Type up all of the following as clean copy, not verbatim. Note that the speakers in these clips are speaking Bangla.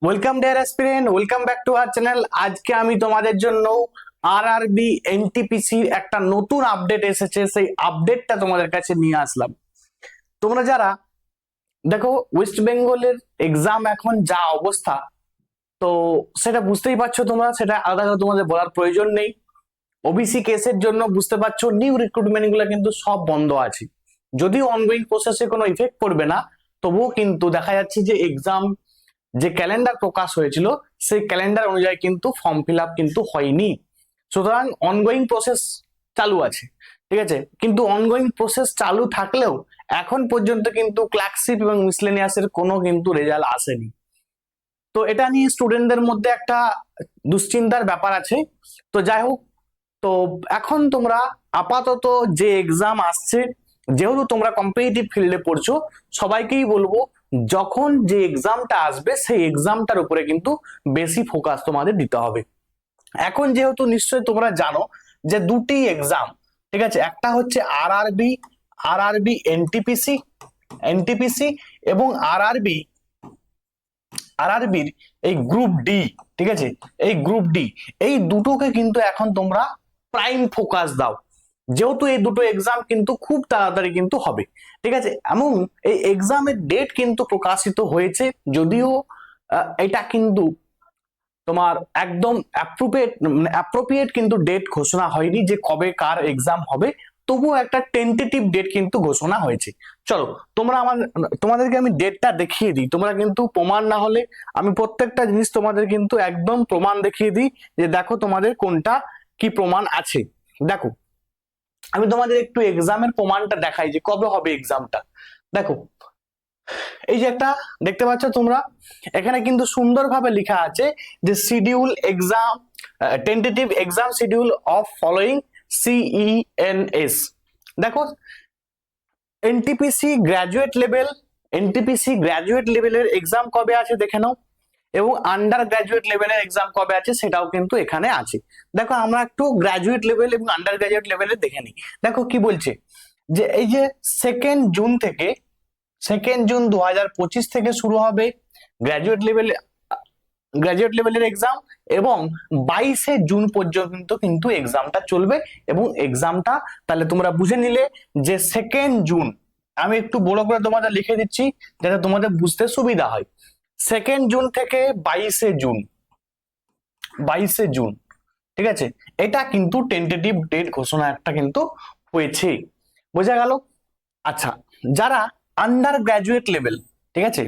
Welcome deer aspirant, welcome back to our channel. আজকে আমি তোমাদের জন্য আরআরবি এনটিপিসির একটা নতুন আপডেট এসেছে, সেই আপডেটটা তোমাদের কাছে নিয়ে আসলাম। তোমরা যারা দেখো, ওয়েস্ট বেঙ্গলের এক্সাম এখন যা অবস্থা, তো সেটা বুঝতেই পারছো তোমরা, সেটা আলাদা করে তোমাদের বলার প্রয়োজন নেই। ওবিসি কেসের জন্য বুঝতে পারছো নিউ রিক্রুটমেন্ট গুলো কিন্তু সব বন্ধ আছে। যদিও অনগোয়িং প্রসেসে কোনো ইফেক্ট পড়বে না, তবুও কিন্তু দেখা যাচ্ছে যে এক্সাম যে ক্যালেন্ডার প্রকাশ হয়েছিল সেই ক্যালেন্ডার অনুযায়ী কিন্তু ফর্ম ফিল আপ কিন্তু হয়নি। সুতরাং অনগোয়িং প্রসেস চালু আছে, ঠিক আছে। কিন্তু অনগোয়িং প্রসেস চালু থাকলেও এখন পর্যন্ত কিন্তু ক্লার্কশিপ এবং মিসলেনিয়াসের কোনো কিন্তু রেজাল্ট আসেনি। তো এটা নিয়ে স্টুডেন্টদের মধ্যে একটা দুশ্চিন্তার ব্যাপার আছে। তো যাই হোক, তো এখন তোমরা আপাতত যে এক্সাম আসছে, যেহেতু তোমরা কম্পিটিটিভ ফিল্ডে পড়ছো, সবাইকেই বলবো যখন যে এক্সামটা আসবে সেই এক্সামটার উপরে কিন্তু বেশি ফোকাস তোমাদের দিতে হবে। এখন যেহেতু নিশ্চয়ই তোমরা জানো যে দুটি এক্সাম, ঠিক আছে, একটা হচ্ছে আরআরবি, আরআরবি এনটিপিসি, এনটিপিসি এবং আরআরবি, আরআরবির এই গ্রুপ ডি, ঠিক আছে, এই গ্রুপ ডি, এই দুটোকে কিন্তু এখন তোমরা প্রাইম ফোকাস দাও, যেহেতু এই দুটো এক্সাম কিন্তু খুব তাড়াতাড়ি কিন্তু হবে, ঠিক আছে। এবং এই এক্সামের ডেট কিন্তু প্রকাশিত হয়েছে, যদিও এটা কিন্তু তোমার একদম অ্যাপ্রোপ্রিয়েট কিন্তু ডেট ঘোষণা হয়নি যে কবে কার এক্সাম হবে, তবুও একটা টেন্টেটিভ ডেট কিন্তু ঘোষণা হয়েছে। চলো তোমাদেরকে আমি ডেটটা দেখিয়ে দিই, তোমরা কিন্তু প্রমাণ না হলে আমি প্রত্যেকটা জিনিস তোমাদের কিন্তু একদম প্রমাণ দেখিয়ে দিই যে দেখো তোমাদের কোনটা কি প্রমাণ আছে। দেখো, আমি তোমাদের একটু এক্সামের প্রমাণটা দেখাই যে কবে হবে এক্সামটা। দেখো, এই যে একটা দেখতে পাচ্ছ তোমরা, এখানে কিন্তু সুন্দরভাবে লেখা আছে যে schedule exam, tentative exam schedule of following CENS। দেখো, NTPC graduate level, NTPC graduate লেভেলের এক্সাম কবে আছে দেখে নাও, এবং আন্ডার গ্রাজুয়েট লেভেলের এক্সাম কবে আছে সেটাও কিন্তু এখানে আছে। দেখো, আমরা একটু গ্রাজুয়েট লেভেল এবং আন্ডার গ্রাজুয়েট লেভেলের দেখে নিই। দেখো কি বলছে, যে এই যে 2 জুন থেকে, 2 জুন 2025 থেকে শুরু হবে গ্রাজুয়েট লেভেল, গ্রাজুয়েট লেভেলের এক্সাম, এবং 22 জুন পর্যন্ত কিন্তু এক্সামটা চলবে। এবং এক্সামটা তাহলে তোমরা বুঝে নিলে যে 2 জুন, আমি একটু বড় করে তোমাদের লিখে দিচ্ছি যাতে তোমাদের বুঝতে সুবিধা হয়। 2 জুন থেকে 22 জুন, 22 জুন, ঠিক আছে, এটা কিন্তু টেন্টেটিভ ডেট ঘোষণা একটা কিন্তু হয়েছে, বোঝা গেল। আচ্ছা, যারা আন্ডার গ্রাজুয়েট লেভেল, ঠিক আছে,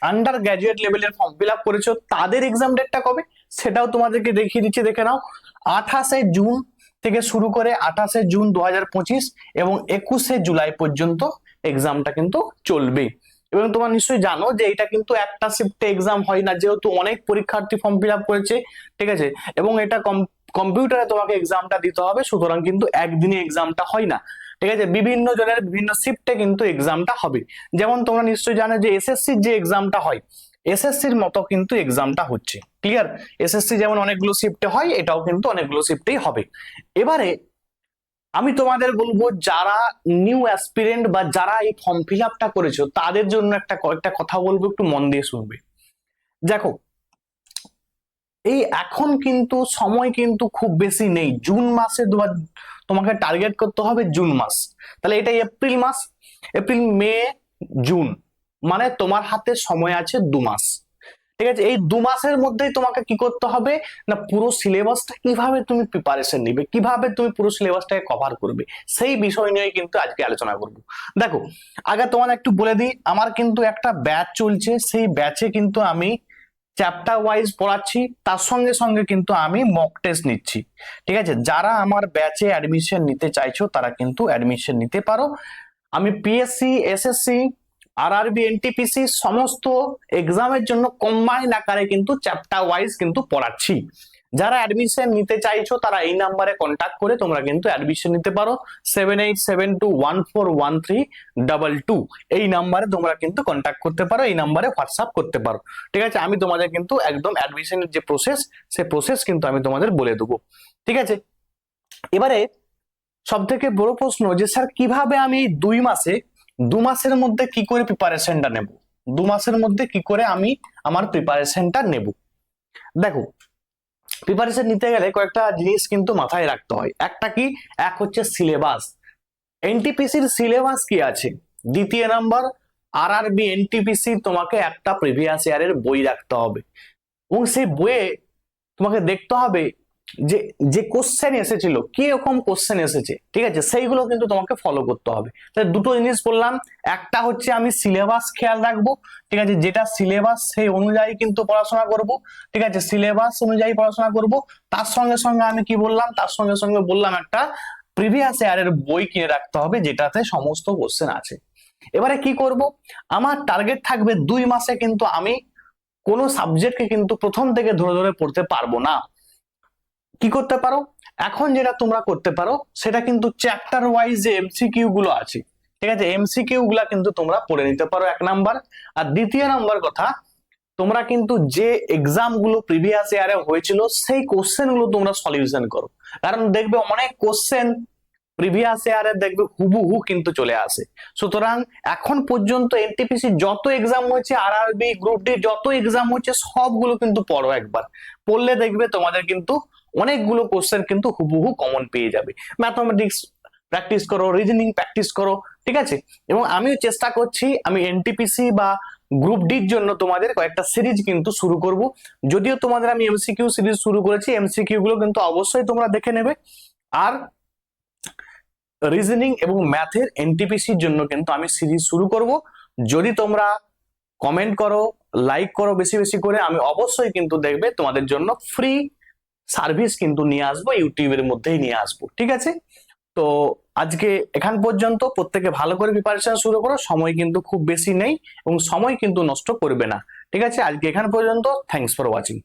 আন্ডার গ্রাজুয়েট লেভেলের ফর্ম ফিল আপ করেছো তাদের এক্সাম ডেটটা কবে সেটাও তোমাদেরকে দেখিয়ে দিচ্ছি, দেখে নাও। 28 জুন থেকে শুরু করে 28 জুন 2025 এবং 21 জুলাই পর্যন্ত এক্সামটা কিন্তু চলবে। এবং তোমরা নিশ্চয়ই জানো যে এটা কিন্তু একটা শিফটে এক্সাম হয় না, যেহেতু অনেক পরীক্ষার্থী ফর্ম ফিল আপ করেছে, ঠিক আছে, এবং এটা কম্পিউটারে তোমাকে এক্সামটা দিতে হবে, সুতরাং কিন্তু একদিনে এক্সামটা হয় না, ঠিক আছে, বিভিন্ন জনের বিভিন্ন শিফটে কিন্তু এক্সামটা হবে। যেমন তোমরা নিশ্চয়ই জানো যে এসএসসির যে এক্সামটা হয়, এসএসসির মতো কিন্তু এক্সামটা হচ্ছে, ক্লিয়ার। এসএসসি যেমন অনেকগুলো শিফটে হয়, এটাও কিন্তু অনেকগুলো শিফটেই হবে। এবারে আমি তোমাদের বলবো যারা নিউ অ্যাসপিরেন্ট বা যারা এই ফর্ম ফিল আপটা করেছো তাদের জন্য একটা কয়েকটা কথা বলবো, একটু মন দিয়ে শুনবে। দেখো, এই এখন কিন্তু সময় কিন্তু খুব বেশি নেই, জুন মাসে তোমাকে টার্গেট করতে হবে জুন মাস, তাহলে এটা এপ্রিল মাস, এপ্রিল মে জুন, মানে তোমার হাতে সময় আছে 2 মাস, ঠিক আছে। এই 2 মাসের মধ্যেই তোমাকে কি করতে হবে না, পুরো সিলেবাসটা কিভাবে তুমি প্রিপারেশন নিবে, কিভাবে তুমি পুরো সিলেবাসটাকে কভার করবে, সেই বিষয় নিয়ে কিন্তু আজকে আলোচনা করব। দেখো, আগে তোমাদের একটু বলে দিই, আমার কিন্তু একটা ব্যাচ চলছে, সেই ব্যাচে কিন্তু আমি চ্যাপ্টার ওয়াইজ পড়াচ্ছি, তার সঙ্গে সঙ্গে কিন্তু আমি মক টেস্ট নিচ্ছি, ঠিক আছে। যারা আমার ব্যাচে অ্যাডমিশন নিতে চাইছো তারা কিন্তু অ্যাডমিশন নিতে পারো। আমি পিএসসি, এসএসসি, আরআরবি, এনটিপিসি সমস্ত এক্সামের জন্য কম্বাইন আকারে কিন্তু চ্যাপ্টার ওয়াইজ কিন্তু পড়াচ্ছি। যারা অ্যাডমিশন নিতে চাইছো তারা এই নাম্বারে কন্ট্যাক্ট করে তোমরা কিন্তু অ্যাডমিশন নিতে পারো। 7872141322, এই নাম্বারে তোমরা কিন্তু কন্ট্যাক্ট করতে পারো, এই নাম্বারে হোয়াটসঅ্যাপ করতে পারো, ঠিক আছে। আমি তোমাদের কিন্তু একদম অ্যাডমিশনের যে প্রসেস, সেই প্রসেস কিন্তু আমি তোমাদের বলে দেবো, ঠিক আছে। এবারে সব থেকে বড় প্রশ্ন যে স্যার কিভাবে আমি 2 মাসের মধ্যে কি করে প্রিপারেশনটা নেব। 2 মাসের মধ্যে কি করে আমি আমার প্রিপারেশনটা নেব। দেখো, প্রিপারেশন নিতে গেলে কয়েকটা জিনিস কিন্তু মাথায় রাখতে হয়। একটা কি, এক হচ্ছে সিলেবাস। এনটিপিসির সিলেবাস কি আছে। দ্বিতীয় নাম্বার, আরআরবি এনটিপিসি তোমাকে একটা প্রিভিয়াস ইয়ারের বই রাখতে হবে এবং সেই বইয়ে তোমাকে দেখতে হবে যে যে কোশ্চেন এসেছিল, কি রকম কোশ্চেন এসেছে, ঠিক আছে, সেইগুলো কিন্তু তোমাকে ফলো করতে হবে। তাহলে দুটো জিনিস বললাম, একটা হচ্ছে আমি সিলেবাস খেয়াল রাখবো, ঠিক আছে, যেটা সিলেবাস সেই অনুযায়ী কিন্তু পড়াশোনা করব, ঠিক আছে, সিলেবাস অনুযায়ী পড়াশোনা করব। তার সঙ্গে সঙ্গে আমি কি বললাম, তার সঙ্গে সঙ্গে বললাম একটা প্রিভিয়াস ইয়ারের বই কিনে রাখতে হবে যেটাতে সমস্ত কোশ্চেন আছে। এবারে কি করব, আমার টার্গেট থাকবে 2 মাসে কিন্তু আমি কোনো সাবজেক্টকে কিন্তু প্রথম থেকে ধরে ধরে পড়তে পারবো না। কি করতে পারো, এখন যেটা তোমরা করতে পারো সেটা কিন্তু চ্যাপ্টার ওয়াইজ যে এমসিকিউ গুলো আছে, ঠিক আছে, এমসিকিউ গুলা কিন্তু তোমরা পড়ে নিতে পারো, 1 নাম্বার। আর দ্বিতীয় নাম্বার কথা, তোমরা কিন্তু যে এক্সাম গুলো প্রিভিয়াস ইয়ারে হয়েছিল সেই কোশ্চেন গুলো তোমরা সলিউশন করো। কারণ দেখবে অনেক কোশ্চেন প্রিভিয়াস ইয়ারে দেখবে হুবহু কিন্তু চলে আসে। সুতরাং এখন পর্যন্ত এনটিপিসি যত এক্সাম হয়েছে, আরআরবি গ্রুপ ডি যত এক্সাম হচ্ছে, সবগুলো কিন্তু পড়ো একবার। পড়লে দেখবে তোমাদের কিন্তু অনেকগুলো কোশ্চেন কিন্তু হুবহু কমন পেয়ে যাবে। ম্যাথমেটিক্স প্র্যাকটিস করো, রিজনিং প্র্যাকটিস করো, ঠিক আছে। এবং আমিও চেষ্টা করছি, আমি এনটিপিসি বা গ্রুপ ডির জন্য তোমাদের কয়েকটা সিরিজ কিন্তু শুরু করব। যদিও তোমাদের আমি এমসিকিউ সিরিজ শুরু করেছি, এমসিকিউ গুলো কিন্তু অবশ্যই তোমরা দেখে নেবে। আর রিজনিং এবং ম্যাথের এনটিপিসির জন্য কিন্তু আমি সিরিজ শুরু করব। যদি তোমরা কমেন্ট করো, লাইক করো বেশি বেশি করে, আমি অবশ্যই কিন্তু দেখবে তোমাদের জন্য ফ্রি সার্ভিস কিন্তু নিয়ে আসবো, ইউটিউবের মধ্যেই নিয়ে আসবো, ঠিক আছে। তো আজকে এখান পর্যন্ত, প্রত্যেকে ভালো করে প্রিপারেশন শুরু করো, সময় কিন্তু খুব বেশি নেই এবং সময় কিন্তু নষ্ট করবে না, ঠিক আছে। আজকে এখান পর্যন্ত, থ্যাঙ্কস ফর ওয়াচিং।